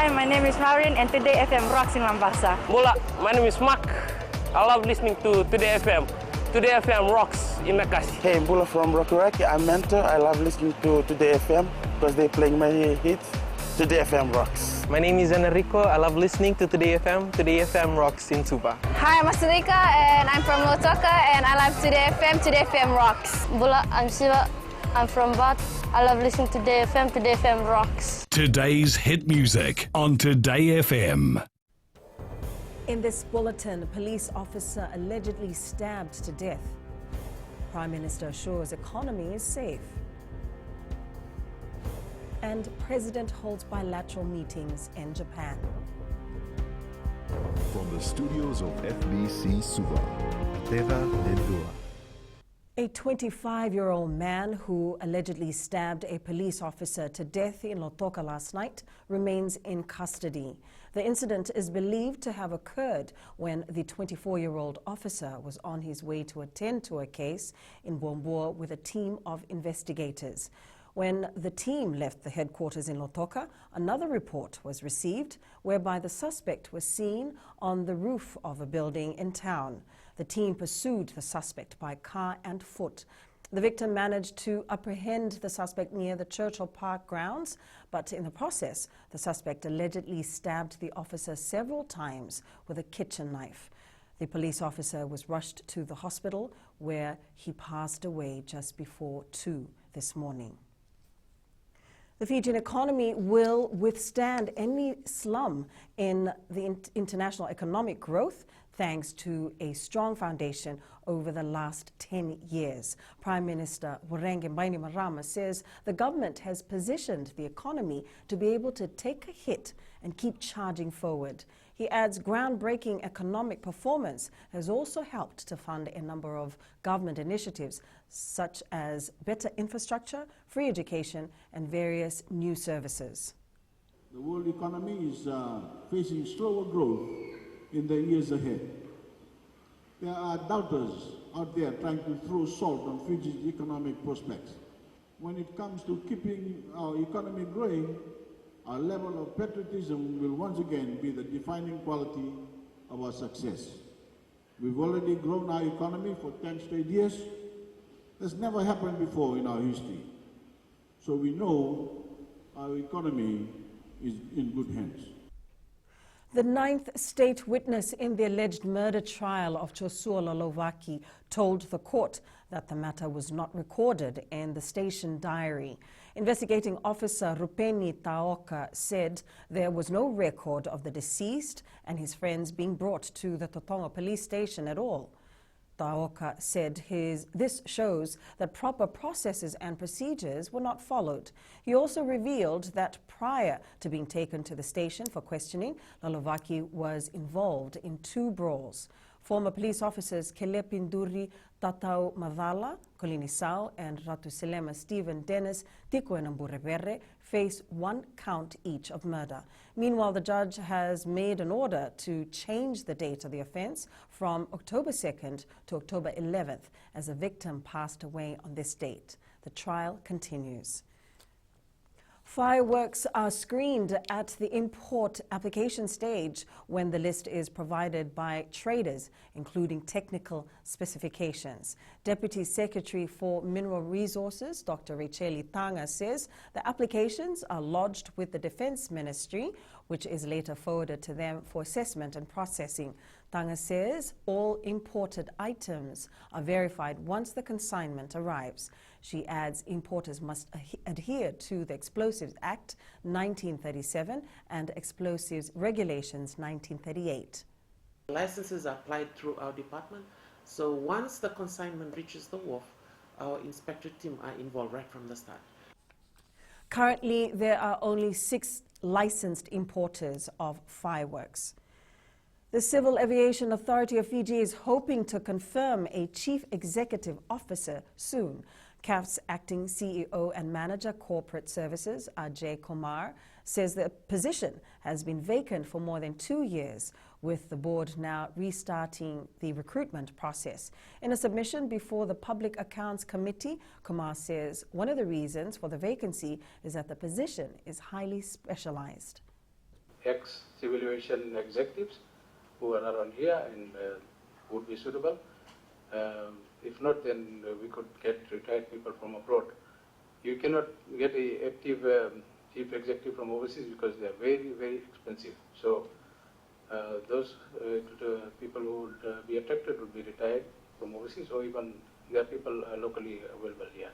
Hi, my name is Maureen and Today FM rocks in Mombasa. Mula, my name is Mark. I love listening to Today FM. Today FM rocks in Makassi. Hey, Mbula from Rockawaki. I'm Mentor. I love listening to Today FM because they're playing my hits. Today FM rocks. My name is Enrico. I love listening to Today FM. Today FM rocks in Suba. Hi, I'm Asrika and I'm from Lotoka and I love Today FM. Today FM rocks. Bula, I'm Siva. I'm from Bat. I love listening to Today FM. Today FM rocks. Today's hit music on Today FM. In this bulletin, a police officer allegedly stabbed to death. Prime Minister assures economy is safe. And President holds bilateral meetings in Japan. From the studios of FBC Suba, Teva Lendua. A 25-year-old man who allegedly stabbed a police officer to death in Lotoka last night remains in custody. The incident is believed to have occurred when the 24-year-old officer was on his way to attend to a case in Bombo with a team of investigators. When the team left the headquarters in Lotoka, another report was received whereby the suspect was seen on the roof of a building in town. The team pursued the suspect by car and foot. The victim managed to apprehend the suspect near the Churchill Park grounds, but in the process, the suspect allegedly stabbed the officer several times with a kitchen knife. The police officer was rushed to the hospital where he passed away just before 2 this morning. The Fijian economy will withstand any slump in the international economic growth thanks to a strong foundation over the last 10 years. Prime Minister Voreqe Bainimarama says the government has positioned the economy to be able to take a hit and keep charging forward. He adds groundbreaking economic performance has also helped to fund a number of government initiatives such as better infrastructure, free education and various new services. The world economy is facing slower growth in the years ahead. There are doubters out there trying to throw salt on Fiji's economic prospects. When it comes to keeping our economy growing, our level of patriotism will once again be the defining quality of our success. We've already grown our economy for 10 straight years. That's never happened before in our history. So we know our economy is in good hands. The 9th state witness in the alleged murder trial of Joshua Lalovaki told the court that the matter was not recorded in the station diary. Investigating officer Rupeni Taoka said there was no record of the deceased and his friends being brought to the Totonga police station at all. Taoka said this shows that proper processes and procedures were not followed. He also revealed that prior to being taken to the station for questioning, Lalovaki was involved in 2 brawls. Former police officers Kele Pinduri, Tatau Mavala, Kolini Sao, and Ratu Selema Stephen Dennis, Tiko Namburebere face 1 count each of murder. Meanwhile, the judge has made an order to change the date of the offence from October 2nd to October 11th as a victim passed away on this date. The trial continues. Fireworks are screened at the import application stage when the list is provided by traders, including technical specifications. Deputy Secretary for Mineral Resources, Dr. Racheli Tanga, says the applications are lodged with the Defence Ministry, which is later forwarded to them for assessment and processing. Tanga says all imported items are verified once the consignment arrives. She adds importers must adhere to the Explosives Act 1937 and Explosives Regulations 1938. Licenses are applied through our department, so once the consignment reaches the wharf, our inspector team are involved right from the start. Currently, there are only 6 licensed importers of fireworks. The Civil Aviation Authority of Fiji is hoping to confirm a chief executive officer soon. CAF's acting CEO and manager corporate services, Ajay Kumar, says the position has been vacant for more than 2 years, with the board now restarting the recruitment process. In a submission before the Public Accounts Committee, Kumar says one of the reasons for the vacancy is that the position is highly specialized. ex-civil aviation executives who are around here and would be suitable. If not, then we could get retired people from abroad. You cannot get a active chief executive from overseas because they are very, very expensive. So those people who would be attracted would be retired from overseas, or even there are people locally available here.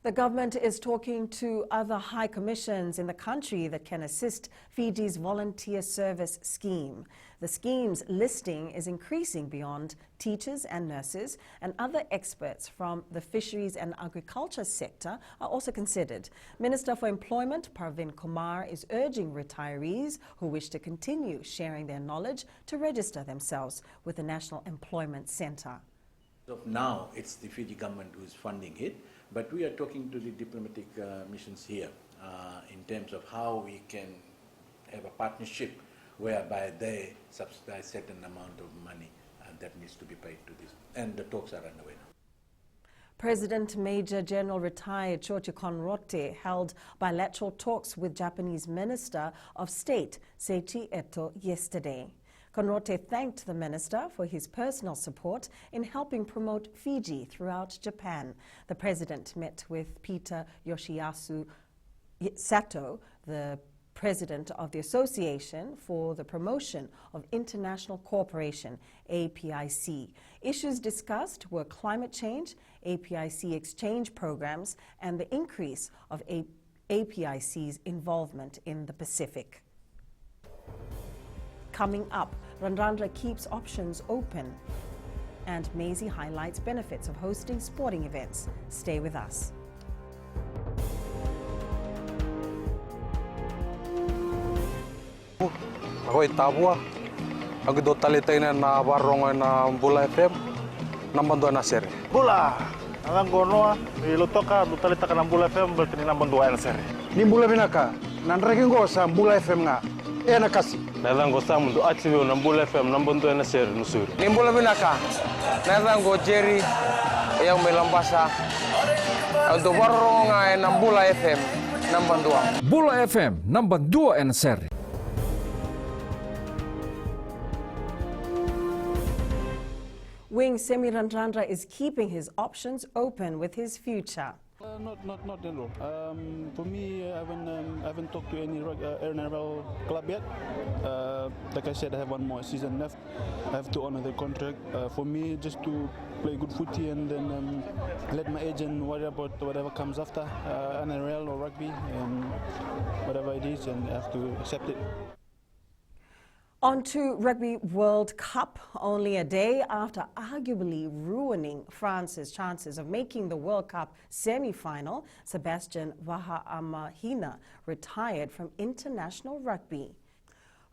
The government is talking to other high commissions in the country that can assist Fiji's volunteer service scheme. The scheme's listing is increasing beyond teachers and nurses, and other experts from the fisheries and agriculture sector are also considered. Minister for Employment Parvin Kumar is urging retirees who wish to continue sharing their knowledge to register themselves with the National Employment Centre. Now it's the Fiji government who is funding it, but we are talking to the diplomatic missions here in terms of how we can have a partnership whereby they subsidize certain amount of money that needs to be paid to this, and the talks are underway now. President Major General retired Chochi Konrote held bilateral talks with Japanese Minister of State Seiichi Eto yesterday. Konrote thanked the minister for his personal support in helping promote Fiji throughout Japan. The president met with Peter Yoshiyasu Sato, the president of the Association for the Promotion of International Cooperation, APIC. Issues discussed were climate change, APIC exchange programs, and the increase of APIC's involvement in the Pacific. Coming up, Randrandra keeps options open, and Maisie highlights benefits of hosting sporting events. Stay with us. Ako Tabua, ako do talitay na warong na Bula FM, nambando na sir. Bula, ang gono ilutoka do talita ka ng Bula FM berarti nambando na sir. Ni Bula binaka, nandragin ko sa Bula FM nga. Na kasi. Nadang ko sa mundo atibyo ng Bula FM nambando na sir nusur. Ni Bula binaka, nadang ko Jerry yang melambasa. Do warong nga ng Bula FM nambando. Bula FM nambando na sir. Wing Semi Randrandra is keeping his options open with his future. Not in all. For me, I haven't talked to any NRL club yet. Like I said, I have one more season left. I have to honor the contract. For me, just to play good footy and then let my agent worry about whatever comes after NRL or rugby, whatever it is, and I have to accept it. On to Rugby World Cup. Only a day after arguably ruining France's chances of making the World Cup semi-final, Sebastian Vahaamahina retired from international rugby.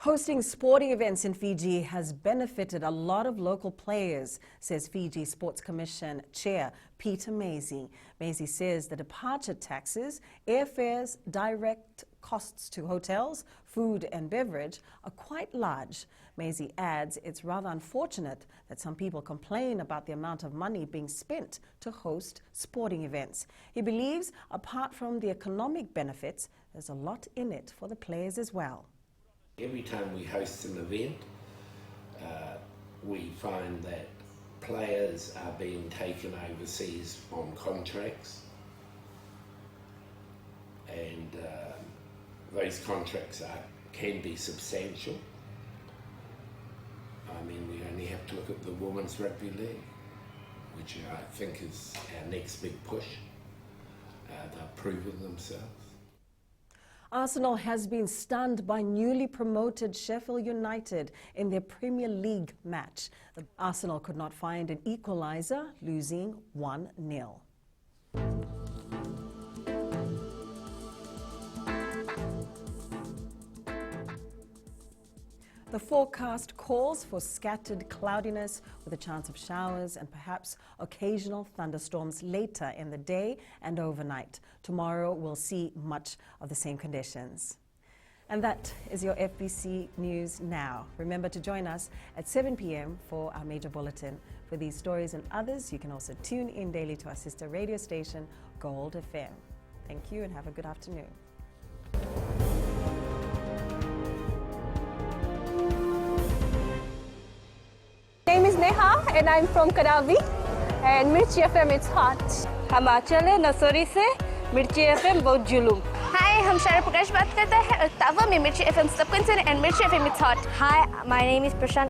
Hosting sporting events in Fiji has benefited a lot of local players, says Fiji Sports Commission Chair Peter Maisie. Maisie says the departure taxes, airfares, direct costs to hotels, food and beverage are quite large. Maisie adds it's rather unfortunate that some people complain about the amount of money being spent to host sporting events. He believes apart from the economic benefits, there's a lot in it for the players as well. Every time we host an event, we find that players are being taken overseas on contracts, and those contracts can be substantial. I mean, we only have to look at the Women's Rugby League, which I think is our next big push. They're proving themselves. Arsenal has been stunned by newly promoted Sheffield United in their Premier League match. The Arsenal could not find an equaliser, losing 1-0. The forecast calls for scattered cloudiness with a chance of showers and perhaps occasional thunderstorms later in the day and overnight. Tomorrow we'll see much of the same conditions. And that is your FBC News Now. Remember to join us at 7 p.m. for our major bulletin. For these stories and others, you can also tune in daily to our sister radio station, Gold FM. Thank you and have a good afternoon. Neha and I'm from Karavi and Mirchi FM it's hot. हम आंचल है नसोरी से मिर्ची FM बहुत जुलूम. Hi, हम शारा प्रकाश बात करते हैं और तावा में मिर्ची FM सब concern and Mirchi FM it's hot. Hi, my name is Prashant.